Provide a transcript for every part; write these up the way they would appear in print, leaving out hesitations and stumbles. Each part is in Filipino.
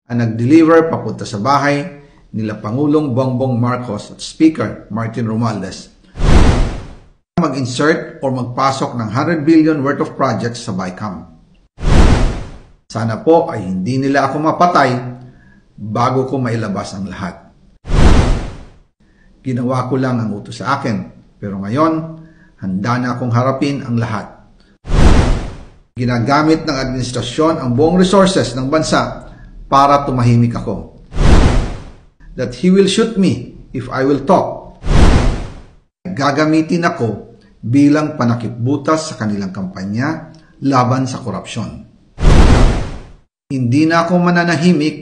ang nag-deliver papunta sa bahay nila Pangulong Bongbong Marcos at Speaker Martin Romualdez mag-insert o magpasok ng 100 billion worth of projects sa BICAM. Sana po ay hindi nila ako mapatay bago ko mailabas ang lahat. Ginawa ko lang ang utos sa akin, pero ngayon, handa na akong harapin ang lahat. Ginagamit ng administrasyon ang buong resources ng bansa para tumahimik ako. That he will shoot me if I will talk. Gagamitin ako bilang panakipbutas sa kanilang kampanya laban sa korupsyon. Hindi na ako mananahimik,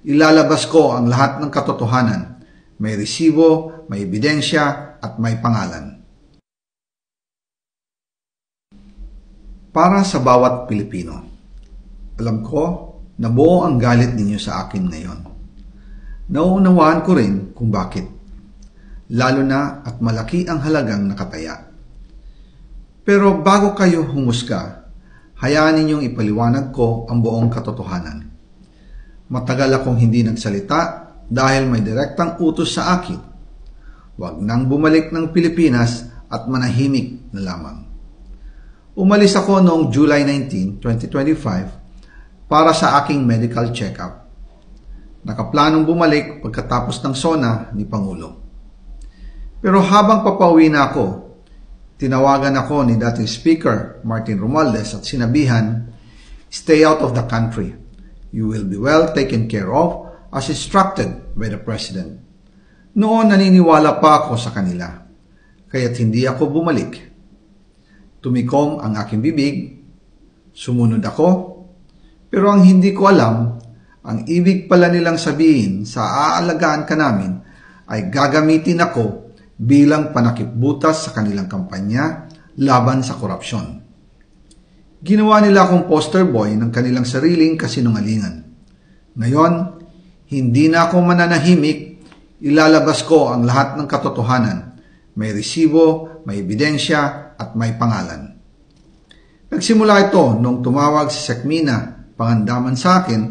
ilalabas ko ang lahat ng katotohanan. May resibo, may ebidensya, at may pangalan. Para sa bawat Pilipino, alam ko na buo ang galit ninyo sa akin ngayon. Nauunawaan ko rin kung bakit. Lalo na at malaki ang halagang nakataya. Pero bago kayo humusga, hayaan ninyong ipaliwanag ko ang buong katotohanan. Matagal akong hindi nagsalita dahil may direktang utos sa akin. Huwag nang bumalik ng Pilipinas at manahimik na lamang. Umalis ako noong July 19, 2025 para sa aking medical check-up. Nakaplanong bumalik pagkatapos ng SONA ni Pangulo. Pero habang papauwi na ako, tinawagan ako ni dating Speaker Martin Romualdez at sinabihan, "Stay out of the country. You will be well taken care of as instructed by the President." Noon naniniwala pa ako sa kanila, kaya't hindi ako bumalik. Tumikom ang aking bibig, sumunod ako, pero ang hindi ko alam, ang ibig pala nilang sabihin sa aalagaan ka namin ay gagamitin ako bilang panakipbutas sa kanilang kampanya laban sa korupsyon. Ginawa nila akong poster boy ng kanilang sariling kasinungalingan. Ngayon, hindi na ako mananahimik, ilalabas ko ang lahat ng katotohanan. May resibo, may ebidensya, at may pangalan. Nagsimula ito nung tumawag si Sekmina Pangandaman sa akin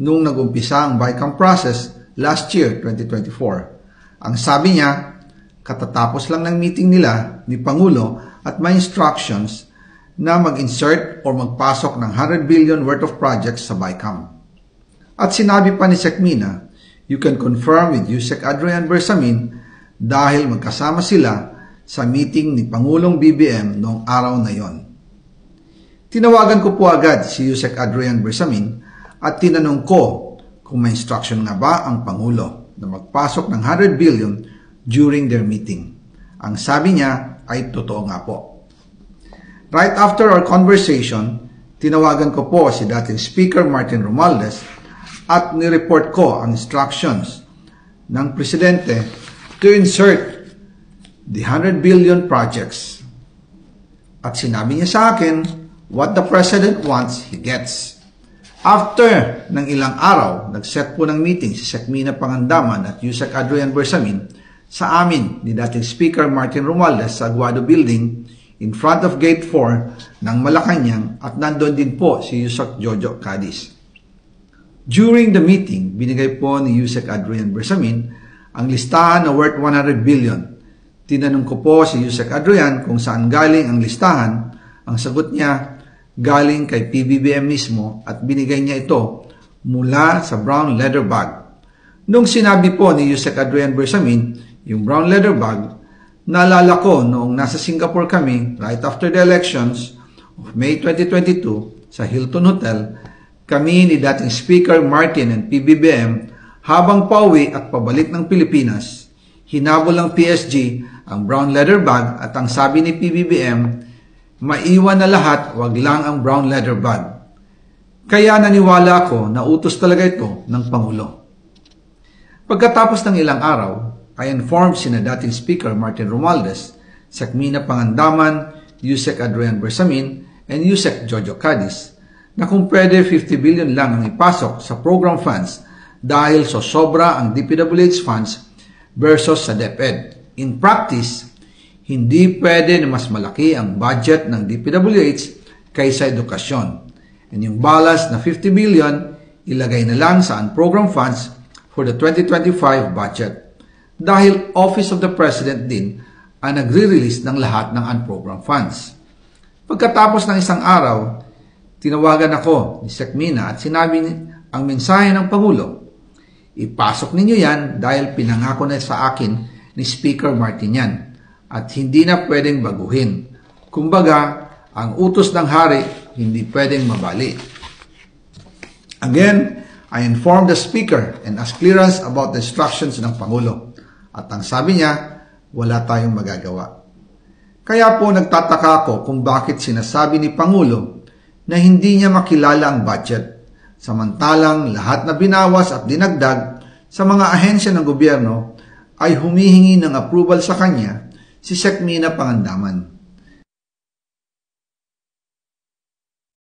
nung nag-umpisa ang BICAM process last year, 2024. Ang sabi niya, katatapos lang ng meeting nila ni Pangulo at may instructions na mag-insert o magpasok ng 100 billion worth of projects sa BICAM. At sinabi pa ni Sekmina, you can confirm with Yusek Adrian Bersamin dahil magkasama sila sa meeting ni Pangulong BBM noong araw na yon. Tinawagan ko po agad si Yusek Adrian Bersamin at tinanong ko kung may instruction nga ba ang Pangulo na magpasok ng 100 billion during their meeting. Ang sabi niya ay totoo nga po. Right after our conversation, tinawagan ko po si dating Speaker Martin Romualdez at nireport ko ang instructions ng Presidente to insert the 100 billion projects. At sinabi niya sa akin, what the President wants, he gets. After ng ilang araw, nag-set po ng meeting si Sekmina Pangandaman at Yusek Adrian Bersamin sa amin ni dating Speaker Martin Romualdez sa Aguado Building in front of Gate 4 ng Malacanang at nandun din po si Yusek Jojo Cadiz. During the meeting, binigay po ni Yusek Adrian Bersamin ang listahan na worth 100 billion. Tinanong ko po si Yusek Adrian kung saan galing ang listahan. Ang sagot niya, galing kay PBBM mismo at binigay niya ito mula sa brown leather bag. Nung sinabi po ni Yusek Adrian Bersamin yung brown leather bag, naalala ko noong nasa Singapore kami right after the elections of May 2022 sa Hilton Hotel, kami ni dating Speaker Martin and PBBM habang pauwi at pabalik ng Pilipinas, hinabol ng PSG ang brown leather bag at ang sabi ni PBBM, maiwan na lahat, wag lang ang brown leather bag. Kaya naniwala ako na utos talaga ito ng Pangulo. Pagkatapos ng ilang araw, I informed sina dating Speaker Martin Romualdez, Sekmina Pangandaman, Yusek Adrian Bersamin, and Yusek Jojo Cadiz na kung pwede 50 billion lang ang ipasok sa program funds dahil so sobra ang DPWH funds versus sa DepEd. In practice, hindi pwede na mas malaki ang budget ng DPWH kaysa edukasyon. And yung balance na 50 billion, ilagay na lang sa unprogrammed funds for the 2025 budget dahil Office of the President din ang nagre-release ng lahat ng unprogrammed funds. Pagkatapos ng isang araw, tinawagan ako ni Sec Mina at sinabi ang mensahe ng Pangulo. Ipasok ninyo yan dahil pinangako na sa akin ni Speaker Martinian at hindi na pwedeng baguhin. Kumbaga, ang utos ng hari hindi pwedeng mabali. Again, I informed the Speaker and asked clearance about the instructions ng Pangulo. At ang sabi niya, wala tayong magagawa. Kaya po nagtataka ako kung bakit sinasabi ni Pangulo na hindi niya makilala ang budget, samantalang lahat na binawas at dinagdag sa mga ahensya ng gobyerno ay humihingi ng approval sa kanya si Sec Mina Pangandaman.